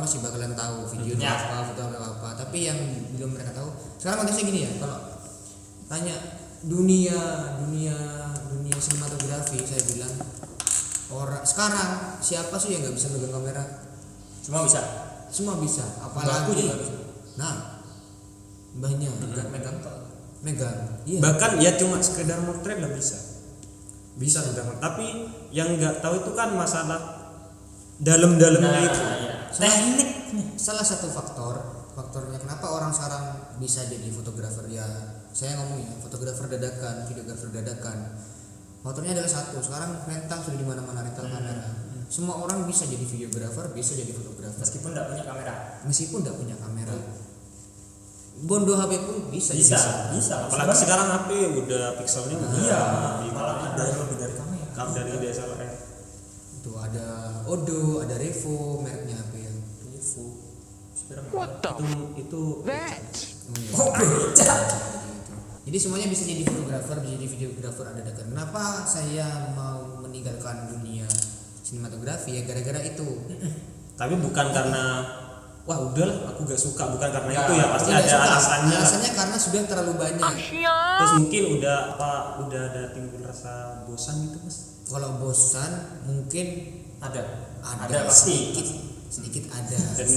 masih bakalan tahu video itu apa, foto apa. Tapi yang belum mereka tahu, sekarang konteksnya gini ya, kalau tanya dunia sinematografi, saya bilang orang sekarang siapa sih yang nggak bisa megang kamera? Semua bisa, apalagi juga bisa. Nah, banyak megang. Iya. Bahkan ya cuma sekedar motret lah bisa megang. Tapi yang nggak tahu itu kan masalah dalam-dalamnya itu. Teknik. Salah satu faktornya kenapa orang sekarang bisa jadi fotografer, ya saya ngomong ya, fotografer dadakan, videografer dadakan. Faktornya adalah satu, sekarang rental sudah di mana-mana, rental kamera. Semua orang bisa jadi videografer, bisa jadi fotografer Meskipun tidak punya kamera. Bondo HP pun bisa. Apalagi sekarang HP udah pixelnya malah ada yang lebih dari kamera. dari DSLR. Itu ada Odo, ada Revo, mereknya HP yang Revo. Itu Jadi semuanya bisa jadi fotografer, bisa jadi videografer ada dadakan. Kenapa saya mau meninggalkan dunia sinematografi ya gara-gara itu. Tapi bukan karena wah udahlah aku gak suka, bukan karena itu ya, pasti ada alasannya. Alasannya karena sudah terlalu banyak. Terus mungkin udah ada timbul rasa bosan gitu Mas. Kalau bosan mungkin Ada pasti sedikit ada. Dan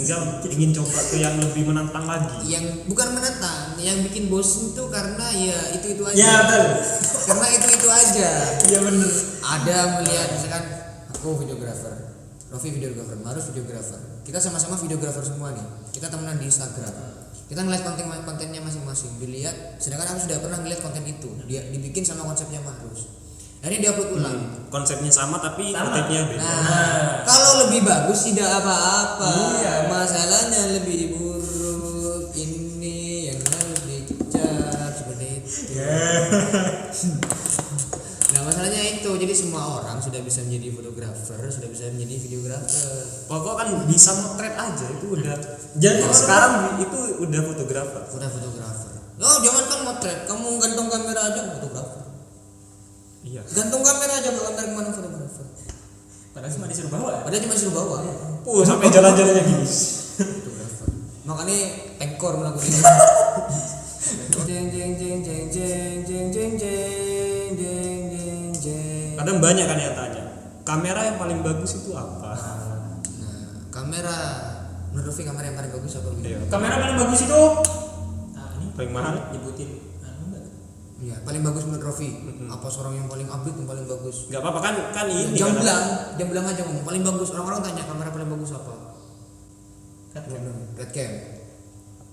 ingin coba ke yang lebih menantang lagi. Yang bukan menantang, yang bikin bosan itu karena ya itu aja. Ya betul. Karena itu aja. Iya benar. Ada melihat misalkan aku videografer, Rofi videografer, Maruf videografer. Kita sama-sama videografer semua nih. Kita temenan di Instagram. Kita ngeliat kontennya masing-masing, dilihat. Sedangkan aku sudah pernah ngeliat konten itu. Dia dibikin sama konsepnya Maruf. Akhirnya diupload ulang. Konsepnya sama tapi kontennya beda. Nah, kalau lebih bagus tidak apa-apa. Iya. Masalahnya lebih buruk ini yang harus dicap seperti itu. Nah, masalahnya itu. Jadi semua orang sudah bisa menjadi fotografer, sudah bisa menjadi videografer. Pokok kan bisa motret aja itu udah. Jadi sekarang itu udah fotografer. Udah fotografer. Oh, jangan kan motret, kamu gantung kamera aja fotografer. Iya. Gantung kamera aja mau antar kemana fotografer. Padahal cuma disuruh bawa. Padahal cuma suruh bawa. Sampai jalan-jalannya gini. Fotografer. Makanya pengkor melakukan ini. Jeng jeng jeng jeng jeng jeng jeng jeng jeng jeng jeng. Kadang banyak kan yang tanya, kamera yang paling bagus itu apa? Nah, kamera menurut Rofi kamera yang paling bagus apa? Iya. Kamera paling bagus itu. Ini Paling mahal? nyebutin. Iya, paling bagus menurut Rofi. Apa seorang yang paling update yang paling bagus? Gak apa-apa kan ini. Jamblang aja ngomong paling bagus. Orang-orang tanya kamera paling bagus apa? Red cam.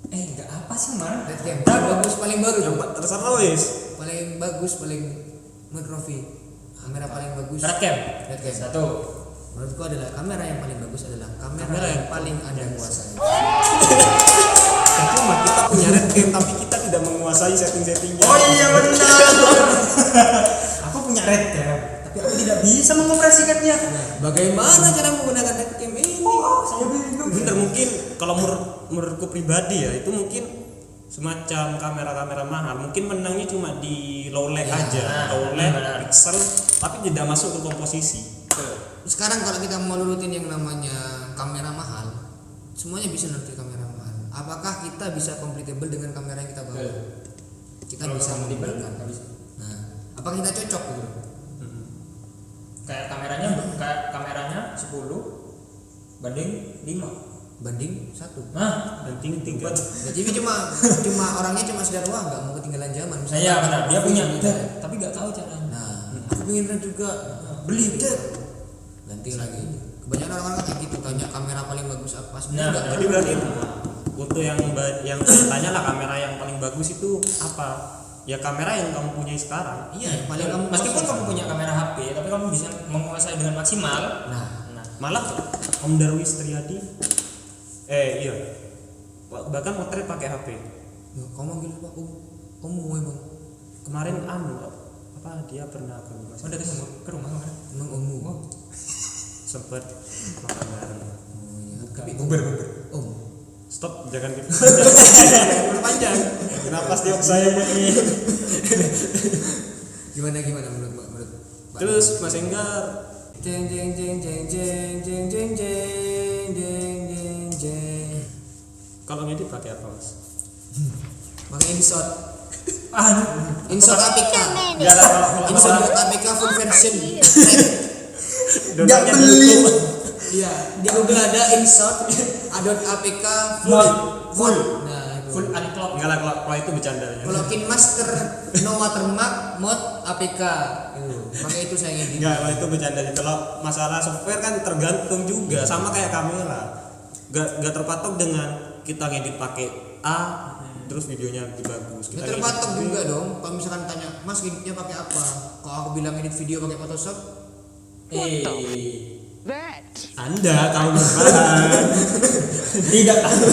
Enggak apa sih man? Red cam. Paling bagus paling baru. Terserah wis. Paling bagus paling menurut Rofi. Kamera paling bagus. Red cam. Satu. Menurutku adalah kamera yang paling bagus adalah kamera yang paling Anda kuasai. Cuma kita punya red cam tapi kita tidak menguasai setting-settingnya. Oh iya benar. Aku punya red cam, tapi aku tidak bisa mengoperasikannya. Bagaimana cara menggunakan red cam ini? Saya bingung. Bener, mungkin kalau menurutku pribadi ya itu mungkin semacam kamera-kamera mahal. Mungkin menangnya cuma di low light aja, low light, pixel, tapi tidak masuk ke komposisi. Sekarang kalau kita mau nurutin yang namanya kamera mahal, semuanya bisa nurutin kamera mahal. Apakah kita bisa compatible dengan kamera yang kita bawa? Kita Kalau bisa compatible, menggunakan. nggak bisa. Nah, apakah kita cocok gitu? Kayak kameranya 10 banding 5. Banding 1. Nah, Penting 3. Nah, jadi cuma orangnya cuma sadar wah nggak mau ketinggalan zaman. Misalnya iya benar, dia punya gitu. tapi nggak tahu caranya. Nah, aku pengen red juga. Beli deh. Ganti lagi. Kebanyakan orang-orang kan kayak gitu tanya kamera paling bagus apa? Sebenarnya nggak Jadi berarti foto yang tanya lah kamera yang paling bagus itu apa? Ya kamera yang kamu punya sekarang. Iya, paling kamu Meskipun kuasai. kamu punya kamera HP, tapi kamu bisa menguasai dengan maksimal. Nah, Malah Om Darwis Triadi iya. Bahkan motret pakai HP. ya, kamu gila Pak, kamu emang Kemarin apa dia pernah ke rumah. Oh, datang ke rumah kemarin. emang ommu. Sempat makan bareng. Tapi Buber. Stop, jangan diperpanjang. Panjang. Kenapa setiap saya begini? Gimana menurut Pak? Terus Mas Enggar, Jeng jeng jeng jeng jeng jeng jeng jeng jeng jeng jeng Kalau ngedit pakai apa mas? Makanya InShot. InShot APK. Enggak lah kalau InShot APK full version. Nggak beli. Iya, di Google ada InShot APK full. Nah, itu. Full unclock. enggak lah kalau itu bercandanya. Kalau KineMaster no watermark mod APK itu. Makanya itu saya ngedit. Enggak, kalau itu bercanda. Kalau masalah software kan tergantung juga, sama kayak kamera. Enggak terpatok dengan kita ngedit pakai A terus videonya nanti bagus. Ya Kita terpatok ngedit juga dong. Kalau misalkan tanya, "Mas ngeditnya pakai apa?" Kalau aku bilang edit video pakai Photoshop, Anda tahu berbahan. Tidak tahu.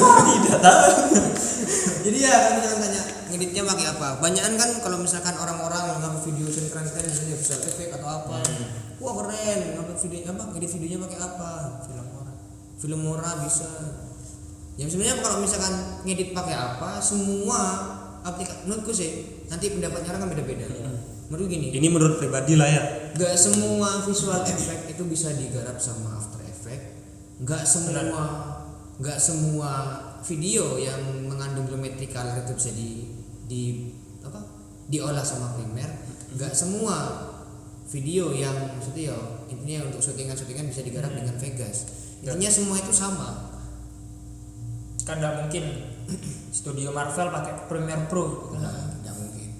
jadi ya kalau misalkan tanya ngeditnya pakai apa, banyakan kan kalau misalkan orang-orang ngambil video keren-keren misalnya visual effect atau apa, wah keren, ngambil video apa, ngedit videonya pakai apa, film murah bisa. Ya sebenarnya kalau misalkan ngedit pakai apa, semua aplikasi, menurutku sih nanti pendapatnya orang kan beda-beda. Menurut gini, Ini menurut pribadi lah ya. nggak semua visual effect itu bisa digarap sama After Effects. Nggak semua video yang mengandung geometri color itu bisa diolah sama Premiere. Nggak semua video yang maksudnya intinya untuk syutingan bisa digarap dengan Vegas. Intinya semua itu sama. Kan nggak mungkin studio Marvel pakai Premiere Pro. Nggak mungkin.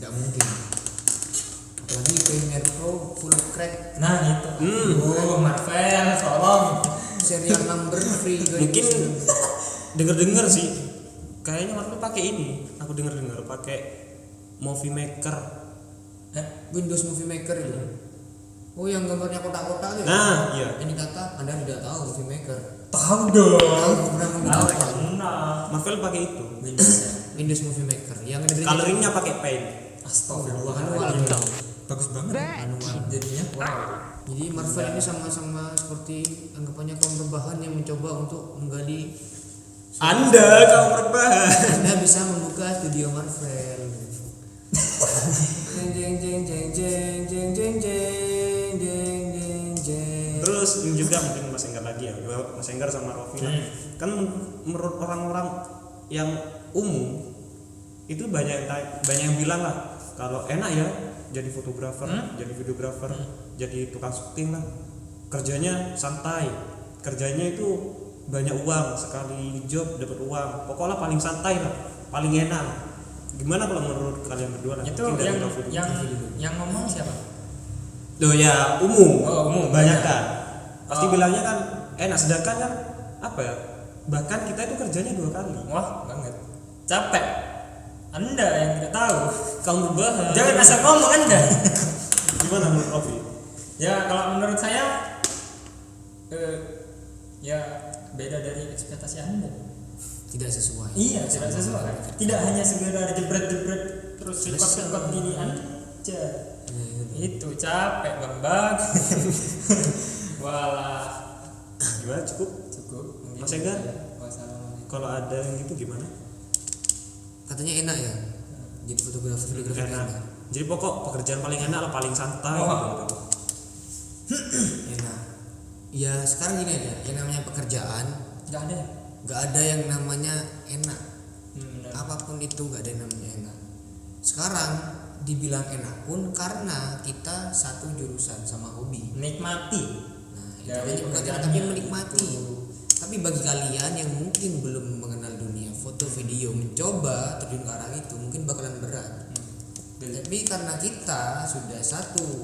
Nggak mungkin. Apalagi Premiere Pro full crack. Nah itu. Marvel tolong. Serial number free. Mungkin denger sih kayaknya Marvel pakai ini. Aku denger pakai Movie Maker. Windows Movie Maker itu. Oh yang gambarnya kotak-kotak itu. Nah, iya. Ini kata Anda tidak tahu Movie Maker. Tahu dong. Pernah menggunakan Marvel pakai itu. Windows Movie Maker. Yang ada Coloringnya pakai Paint. Astagfirullah. Bagus banget. Jadinya Jadi Marvel ini sama-sama seperti anggapannya kaum berbahan yang mencoba untuk menggali. Anda kaum berbahan. Anda bisa membuka studio Marvel. Jeng jeng jeng jeng jeng jeng jeng jeng jeng jeng jeng. Terus ini juga mungkin Mas Enggar lagi ya. Mas Enggar sama Rofi lah. Kan menurut orang-orang yang umum itu banyak yang bilang lah kalau enak ya jadi fotografer, jadi videografer, jadi tukang syuting lah. Kerjanya santai. Kerjanya itu banyak uang, sekali job dapat uang. Pokoknya paling santai lah, paling enak. Gimana kalau menurut kalian berdua lah? itu Mungkin dari Rofi dulu. yang ngomong siapa? Loh ya umum. Oh, umum. Kebanyakan. Pasti Oh. bilangnya kan enak, sedangkan kan apa ya? Bahkan kita itu kerjanya 2 kali. Wah banget. Capek. Anda yang tidak tahu. Kaum berbahan. Jangan asal ngomong Anda. Gimana menurut Rofi? Ya kalau menurut saya ya beda dari ekspektasi Anda. Tidak sesuai. Iya, tidak sesuai. Tidak hanya sekedar jebret-jebret terus record gini aja. Itu capek Bang. Walah. Gimana cukup? Mas Enggar? Wassalamualaikum. Kalau ada yang gitu gimana? Katanya enak ya. Jadi fotografer Enak. enak. Jadi pokok pekerjaan paling enak lah, paling santai. Oh. Gitu. Enak. Ya sekarang gini aja, yang namanya pekerjaan Enggak ada. nggak ada yang namanya enak. Benar. Apapun itu nggak ada yang namanya enak. Sekarang dibilang enak pun karena kita satu jurusan sama hobi. Menikmati. Nah, itu Dari hanya bukan pekerjaannya. tapi menikmati. Tapi bagi kalian yang mungkin belum mengenal dunia foto video, mencoba terjun ke arah itu mungkin bakalan berat. Tapi karena kita sudah satu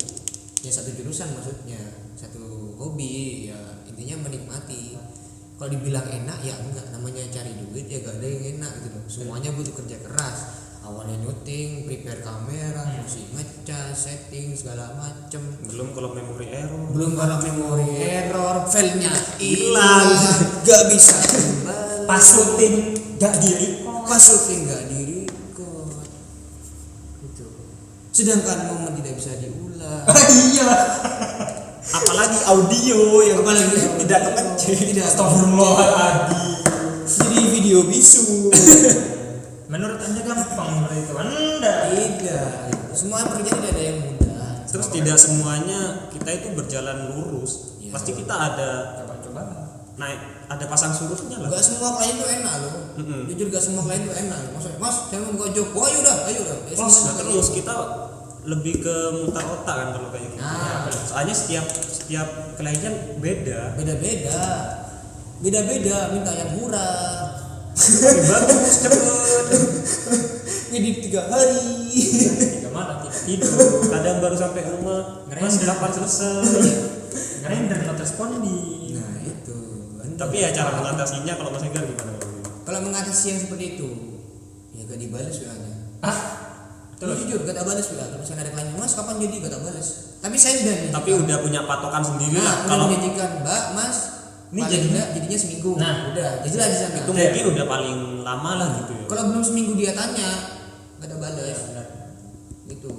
jurusan maksudnya, satu hobi, ya intinya menikmati. Kalau dibilang enak ya enggak, namanya cari duit ya gak ada yang enak gitu loh. Semuanya butuh kerja keras. Awalnya nyuting, prepare kamera, musik ngecas, setting segala macem. Belum kalau memori error. Belum kalau memori error, filenya Hilang. gak bisa kembali. Pas syuting enggak diri. Pas syuting gak di-record. Gitu. Sedangkan momen tidak bisa diulang. Iya. Apalagi audio yang Apalagi tidak kepencet. Tidak. Astagfirullahaladzim. Jadi video bisu. Menurut Anda gampang menurut itu Anda. Tidak. Semua pekerjaan tidak ada yang mudah. Terus tidak semuanya kita itu berjalan lurus. Iya. Pasti kita ada Coba-coba. naik ada pasang surutnya lah. Gak semua klien tuh enak loh. Jujur gak semua klien tuh enak. Maksudnya, Mas, saya mau buka job. Oh, ayo udah. Ya, Terus semua terus kita lebih ke mutar otak kan kalau kayak gitu. Nah. Soalnya setiap klien beda. beda minta yang murah. Lebih bagus cepet. Ngedit 3 hari. 3 malam tidak tidur. Kadang baru sampai rumah. Mas kapan selesai? Render not responding. Nah, itu. Tapi ya cara mengatasinya kalau Mas Enggar gimana? Kalau mengatasi yang seperti itu, ya gak dibalas WA-nya. Terus Jujur gak tak balas WA. Kalau misalnya ada klien, Mas kapan jadi, gak tak balas. Tapi saya sudah nih. Tapi udah punya patokan sendiri lah. Udah Kalau menjanjikan, Mbak, Mas, ini jadinya seminggu. Nah, udah, jadilah di sana. itu mungkin udah paling lama lah gitu ya. Kalau belum seminggu dia tanya, gak ada balas. Gitu.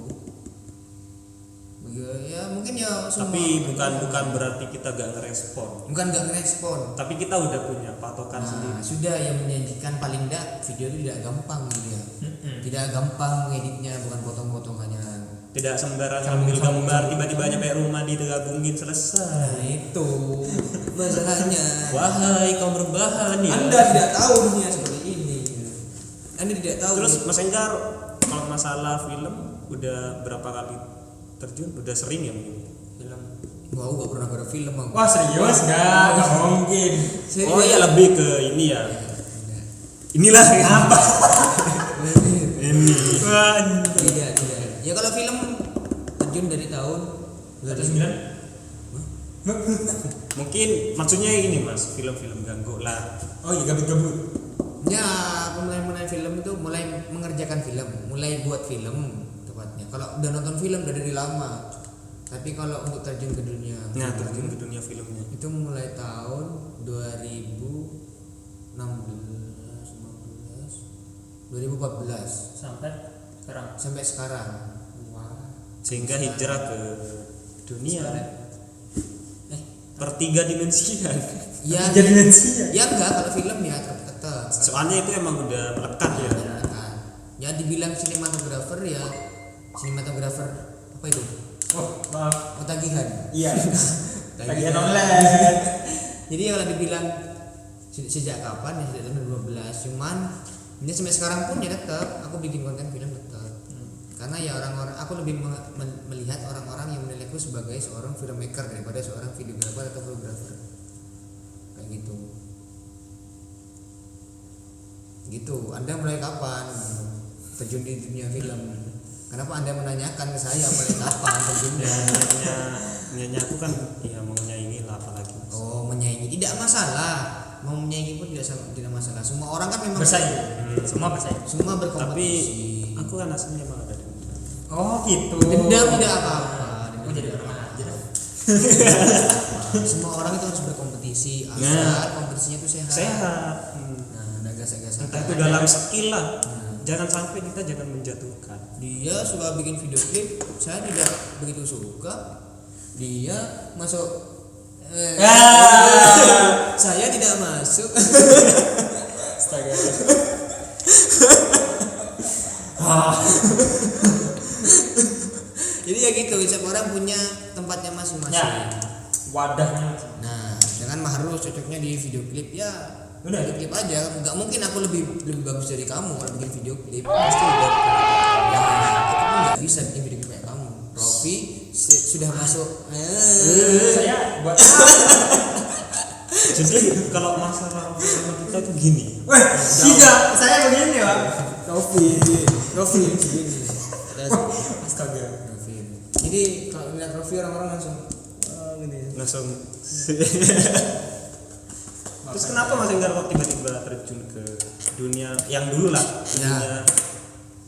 Ya mungkin ya semua. Tapi bukan berarti kita gak ngerespon. Bukan gak ngerespon. Tapi kita udah punya patokan sendiri. Sudah yang menjanjikan paling enggak video itu tidak gampang gitu ya. Tidak gampang ngeditnya, bukan potong-potongannya. Tidak sembarangan ambil gambar tiba-tiba nyampe rumah digabungin selesai. Nah, itu masalahnya. Wahai kaum berbahan ya. Anda tidak tahu dunia seperti ini. Anda tidak tahu. Terus Mas Enggar kalau masalah film udah berapa kali terjun? Udah sering ya mungkin? film. Wah, aku gak pernah ada film aku. wah serius nggak mungkin. Serius. Oh ya lebih ke ini ya. Inilah apa? Ini. Tidak. Ya kalau film terjun dari tahun 2009. Mungkin maksudnya ini Mas, film-film ganggu lah. Oh iya gabut-gabut. Ya, aku mulai film itu mulai mengerjakan film, mulai buat film tepatnya. Kalau udah nonton film udah dari lama. Tapi kalau untuk terjun ke dunia, Nah, terjun ke dunia filmnya. itu mulai tahun 2016, 2014 Sampai sekarang. Wah. Sehingga hijrah ke dunia Sekarang. pertiga dimensian. Ya, Tiga dimensi ya enggak kalau film ya tetap. Soalnya itu emang udah melekat ya. Ya dibilang sinematografer ya sinematografer apa itu? Oh maaf. Oh, tagihan. Iya. Tagihan online. Jadi kalau dibilang sejak kapan ya sejak tahun 2012 cuman ini sampai sekarang pun ya tetap aku bikin konten film tetap. Karena ya orang-orang aku lebih melihat orang-orang yang menilaiku sebagai seorang filmmaker daripada seorang videografer atau fotografer. Kayak gitu. Anda mulai kapan terjun di dunia film? Kenapa Anda menanyakan ke saya mulai kapan terjunnya? Niatnya aku kan ya mau nyanyi lah apalagi. Oh, menyaingi tidak masalah. Mau menyaingi pun tidak masalah. Semua orang kan memang Bersaing. Semua bersaing. semua Tapi berkompetisi. aku kan aslinya emang ada dendam. Oh gitu. Dendam tidak apa-apa. Aku jadi orang aja. Semua orang itu harus berkompetisi asal kompetisinya itu sehat. Sehat. Nah, ada gasak-gasak. Entah itu dalam skill lah. Jangan sampai kita jangan menjatuhkan. Dia suka bikin video klip, saya tidak begitu suka. Dia masuk saya tidak masuk. Astaga. Jadi ya gitu, setiap orang punya tempatnya masing-masing. Ya. Wadahnya. Nah, dengan harus cocoknya di video klip ya. Udah. Video klip aja, nggak mungkin aku lebih bagus dari kamu kalau bikin video klip. Pasti udah. Ya, aku pun nggak bisa bikin video klip kayak kamu. Rofi sudah masuk. Saya buat Jadi kalau masalah sama kita tuh gini. weh, tidak, saya begini Pak. Rofi begini. Astaga. Rofi. Jadi kalau ngeliat Rofi orang-orang langsung gini. Langsung. Terus kenapa Mas Enggar kok tiba-tiba terjun ke dunia yang dulu lah, dunia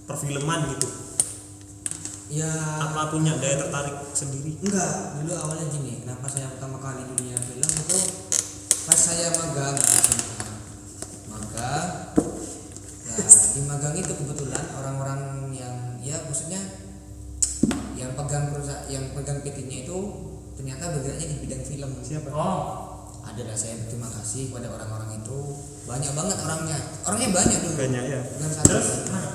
perfilman gitu? Ya. Apa punya daya tertarik sendiri? Enggak, dulu awalnya gini. Kenapa saya pertama kali dunia film itu pas saya magang. Magang. Nah, di magang itu kebetulan orang-orang yang ya maksudnya yang pegang perusahaan, yang pegang PT-nya itu ternyata bergeraknya di bidang film. Siapa? Oh, Adalah saya berterima kasih kepada orang-orang itu. Banyak banget orangnya banyak dulu. Banyak ya. Bukan satu. terus kemana?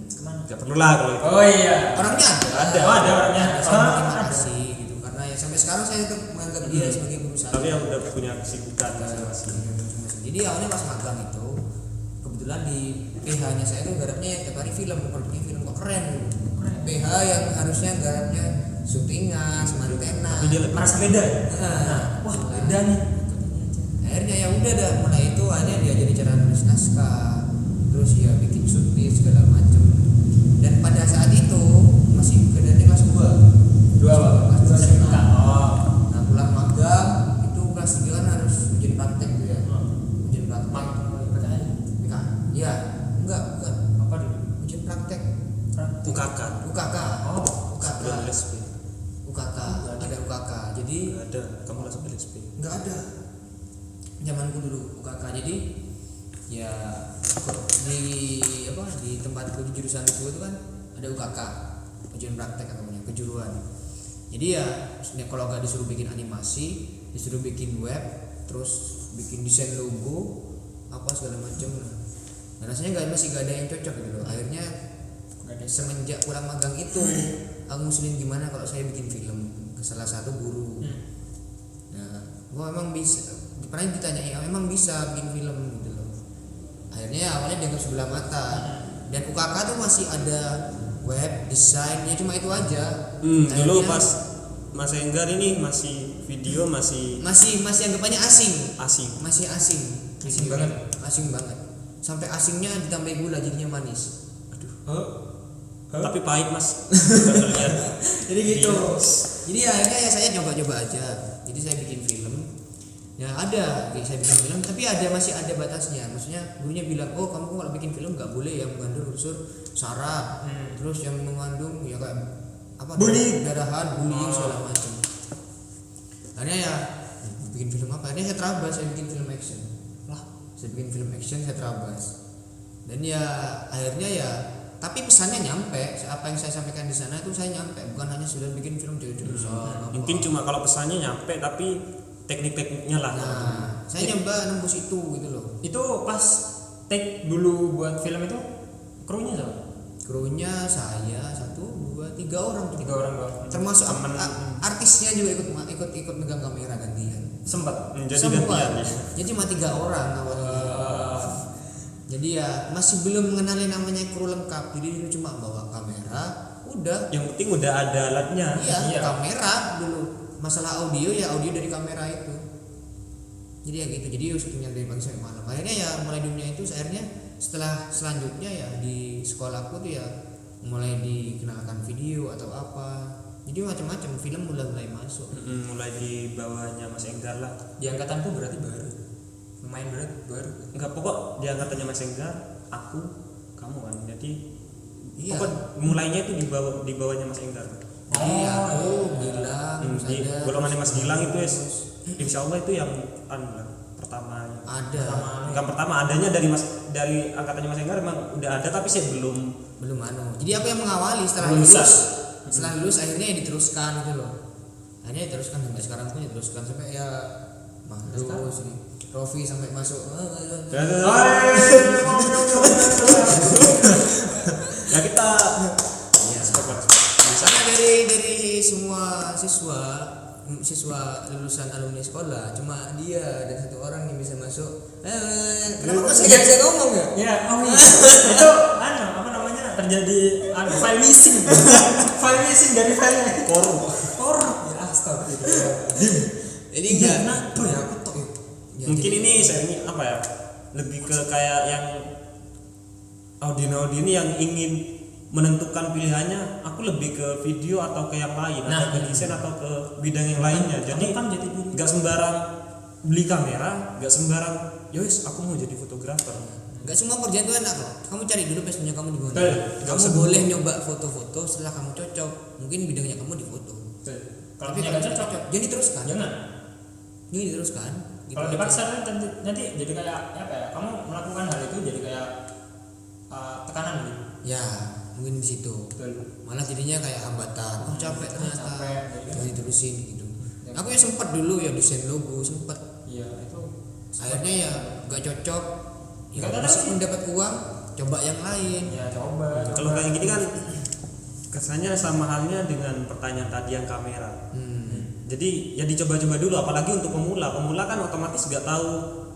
Kemana? Gak perlu lah kalau itu. Oh iya. Orangnya ada. Oh, ada orangnya. Saya berterima kasih gitu karena ya sampai sekarang saya tetap menganggap dia sebagai guru saya. tapi yang udah punya kesibukan masing-masing. Jadi awalnya pas magang itu kebetulan di PH-nya saya tuh garapnya tiap hari film, produknya film kok keren. PH yang harusnya garapnya syutingan, mantena. Tapi dia lebih merasa beda. Nah, Wah, beda nih. akhirnya ya udah dah, mulai itu akhirnya diajari cara nulis naskah, terus ya bikin subtit segala macem. Dan pada saat itu masih keadaannya kelas 2 Dua apa? kelas 2 SMA. Oh. Nah pulang magang itu kelas 3 kan harus ujian praktek tuh ya, ujian praktek. PK, iya, enggak bukan Apa dulu? ujian praktek. UKK. UKK, Oh, UKK, Belum LSP. UKK, ada UKK. Jadi Nggak ada, kamu langsung LSP. nggak ada zamanku dulu UKK. Jadi ya di apa di tempatku di jurusan itu kan ada UKK, ujian praktek namanya, kejuruan. Jadi ya kalau nggak disuruh bikin animasi, disuruh bikin web, terus bikin desain logo apa segala macam. Nah rasanya masih nggak ada yang cocok gitu loh. Akhirnya semenjak pulang magang itu aku ngusulin gimana kalau saya bikin film ke salah satu guru. Nah gua emang bisa, pernah ditanyai emang bisa bikin film gitu loh. Akhirnya awalnya dianggap sebelah mata. Dan UKK tuh masih ada web desain, ya cuma itu aja. Dulu Akhirnya pas Mas Enggar ini masih video masih masih anggapannya asing, asing. masih asing, Asing banget. asing banget. Sampai asingnya ditambah gula jadinya manis. Tapi pahit Mas. Udah lihat. Jadi gitu. Iya. Jadi akhirnya ya saya coba-coba aja. Jadi saya bikin film. Ya ada, saya bikin film, tapi masih ada batasnya. Maksudnya gurunya bilang, oh kamu kalau bikin film nggak boleh yang mengandung unsur sara, terus yang mengandung ya kayak apa? Bullying. Darahan, bullying segala macam. Akhirnya ya bikin film apa? Akhirnya saya terabas, saya bikin film action. Saya bikin film action, saya terabas. Dan ya akhirnya ya, tapi pesannya nyampe. Apa yang saya sampaikan di sana itu saya nyampe, bukan hanya sudah bikin film judul-judul. Mungkin cuma kalau pesannya nyampe tapi teknik-tekniknya lah. Nah, saya nyoba nembus itu gitu loh. Itu pas take dulu buat film itu krunya siapa? Krunya saya 1, 2, 3 orang tuh. 3 orang doang. Termasuk Temen. artisnya juga ikut megang kamera gantian. Sempat. Jadi Semua. gantian ya. Jadi cuma 3 orang awalnya. Jadi ya masih belum mengenali namanya kru lengkap. Jadi dulu cuma bawa kamera, udah. Yang penting udah ada alatnya. Iya, Iya. kamera dulu. Masalah audio ya audio dari kamera itu. Jadi ya gitu. Jadi syutingnya dari pagi sampai malam. Akhirnya ya mulai dunia itu akhirnya selanjutnya ya di sekolahku tuh ya mulai dikenalkan video atau apa. Jadi macam-macam film mulai masuk. Mulai di bawahnya Mas Enggar lah. Di angkatanku berarti baru. Lumayan berat baru. Enggak, pokok di angkatannya Mas Enggar, aku, kamu kan. Jadi Iya. pokok mulainya itu di bawahnya Mas Enggar. Jadi aku bilang Di golongannya Mas Gilang itu insya Allah itu yang pertama. ada Bukan pertama, adanya dari angkatannya Mas Enggar emang udah ada tapi saya belum. Jadi aku yang mengawali setelah Belum lulus. bisa. Setelah lulus akhirnya ya diteruskan gitu loh. Akhirnya diteruskan sampai sekarang pun diteruskan sampai ya terus nih. Rofi sampai masuk. Ya kita Iya. Misalnya dari semua siswa lulusan alumni sekolah cuma dia dan 1 orang yang bisa masuk. Kenapa masih nggak bisa ngomong ya? Ya, oh iya. Itu apa namanya? Terjadi file missing. File missing dari filenya. Korup. Ya astagfirullah. Jadi enggak. Kenapa ya aku tok ya? Ya, mungkin jadi- ini sharingnya apa ya? Lebih ke kayak yang Audino ini yang ingin menentukan pilihannya, aku lebih ke video atau ke yang lain, atau ke desain atau ke bidang yang lainnya. Jadi kan jadi dulu. nggak sembarang beli kamera, nggak sembarang yowes aku mau jadi fotografer. Enggak semua kerjaan itu enak loh. Kamu cari dulu passionnya kamu di mana. Betul. Kamu boleh nyoba foto-foto, setelah kamu cocok, mungkin bidangnya kamu di foto. Kalau Tapi punya kalau nggak cocok, jadi teruskan. jangan. Jadi teruskan. Gitu Kalau aja. dipaksa nanti jadi kayak apa ya? Kamu melakukan hal itu jadi kayak tekanan gitu. Ya, mungkin di situ. Betul. Malah jadinya kayak hambatan. Oh, capek ternyata. Capek, Jadi terusin gitu. Ya. Aku ya sempat dulu ya desain logo, sempat. Iya, itu. Akhirnya ya nggak cocok. Ya Nggak bisa tahu sih. mendapat uang, coba yang lain. Ya coba. Kalau kayak gini kan kesannya sama halnya dengan pertanyaan tadi yang kamera. Jadi ya dicoba-coba dulu, apalagi untuk pemula kan otomatis nggak tahu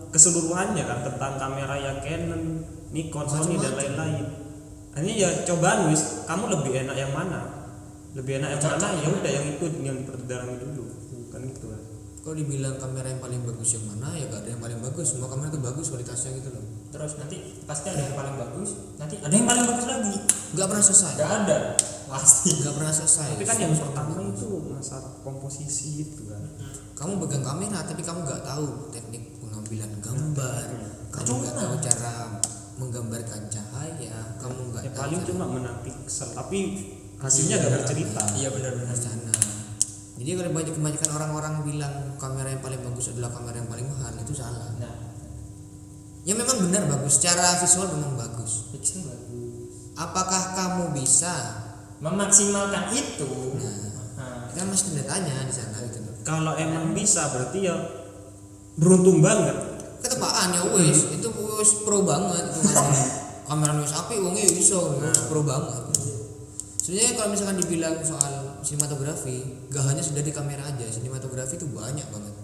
keseluruhannya kan tentang kamera yang Canon, Nikon, Sony dan lain-lain. Ini ya cobaan wis, kamu lebih enak yang mana? Lebih enak yang mana? Ya udah yang itu yang diperdalami dulu. Kan gitu kan. Kalau dibilang kamera yang paling bagus yang mana, ya gak ada yang paling bagus. Semua kamera itu bagus kualitasnya gitu loh. Terus nanti pasti ada yang paling bagus, nanti ada yang paling bagus lagi. Gak pernah selesai. Gak ada, pasti. Gak pernah selesai. Tapi kan yang pertama itu masalah komposisi itu kan. Kamu pegang kamera tapi kamu gak tahu teknik pengambilan gambar. Kamu gak tahu cara menggambarkan cahaya. Kamu gak Ya tahu paling cara cuma menang pixel, tapi hasilnya gak bercerita. Iya benar-benar. sana. Jadi kalau kebanyakan orang-orang bilang kamera yang paling bagus adalah kamera yang paling mahal, itu salah. Nah, Ya memang benar bagus, secara visual memang bagus. pixel bagus. Apakah kamu bisa? Memaksimalkan itu. Nah, kita masih tanda tanya di sana gitu loh. Kalau emang bisa berarti ya beruntung banget. Ketepaan ya wis, itu wis pro banget itu kan. Kamera wis apik wong e iso, pro banget. Sebenarnya kalau misalkan dibilang soal sinematografi, gak hanya sudah di kamera aja, sinematografi itu banyak banget.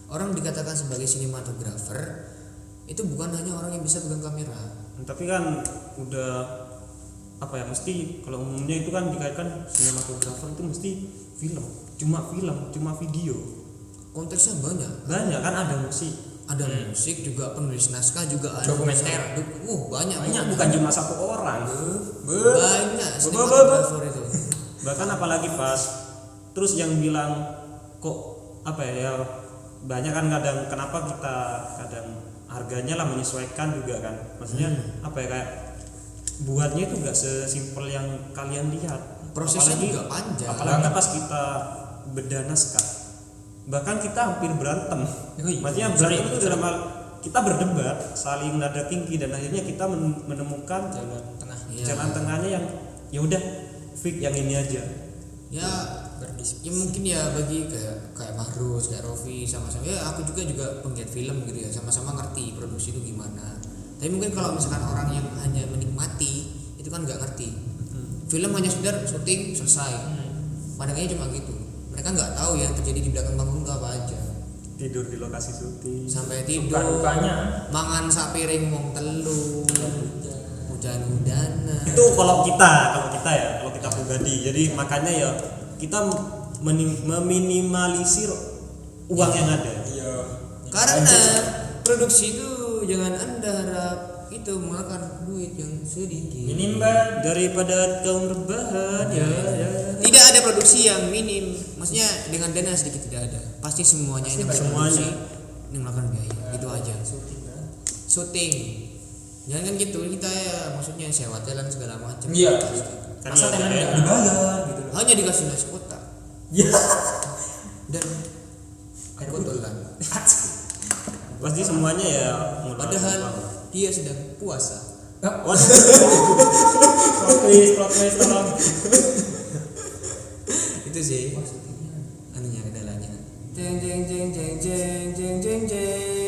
Orang dikatakan sebagai sinematografer itu bukan hanya orang yang bisa pegang kamera. Tapi kan udah apa ya, mesti kalau umumnya itu kan dikaitkan sinematografer itu mesti film, cuma video. Konteksnya banyak. Banyak kan, ada musik, Ada musik juga, penulis naskah juga ada. Dokumenter. Banyak. bukan cuma satu orang. Banyak sinematografer itu. Bahkan apalagi pas terus yang bilang kok apa ya, banyak kan kadang kenapa kita kadang harganya lah menyesuaikan juga kan, maksudnya apa ya, kayak buatnya itu gak sesimpel yang kalian lihat, Prosesnya juga panjang. apalagi pas kita bedah naskah, bahkan kita hampir berantem. Maksudnya berantem itu dalam hal kita berdebat, saling nada tinggi, dan akhirnya kita menemukan Jalan tengah. jalan tengahnya yang ya udah fix yang ini aja. Ya ya mungkin ya bagi kayak Mahrus, kayak Rofi, sama-sama ya aku juga penggiat film gitu ya, sama-sama ngerti produksi itu gimana. Tapi mungkin kalau misalkan orang yang hanya menikmati itu kan nggak ngerti. Film hanya sekedar syuting selesai. Pandangannya cuma gitu. Mereka nggak tahu yang terjadi di belakang panggung itu apa aja. Tidur di lokasi syuting, Sampai tidur, Dukanya. mangan sapiring wong telu, hujan-hujanan. itu kalau kita pribadi. Jadi makanya ya kita meminimalisir uang yang ada. Iya. Karena produksi itu jangan Anda harap itu mengeluarkan duit yang sedikit. Minim banget. Daripada kaum rebahan ya. Tidak ada produksi yang minim. Maksudnya dengan dana sedikit tidak ada. Pasti semuanya ini berproduksi melakukan biaya. Itu aja. Syuting. Jangan kan gitu, kita ya maksudnya sewa talent segala macam. Iya. Kan Masa ya, tenan ya. nggak dibayar gitu. Hanya dikasih nasi kotak Ya. dan air botolan. Pasti semuanya ya Padahal dia sedang puasa. waduh. Plot twist tolong. Itu sih anunya kendalanya. Jeng jeng jeng jeng jeng jeng jeng jeng.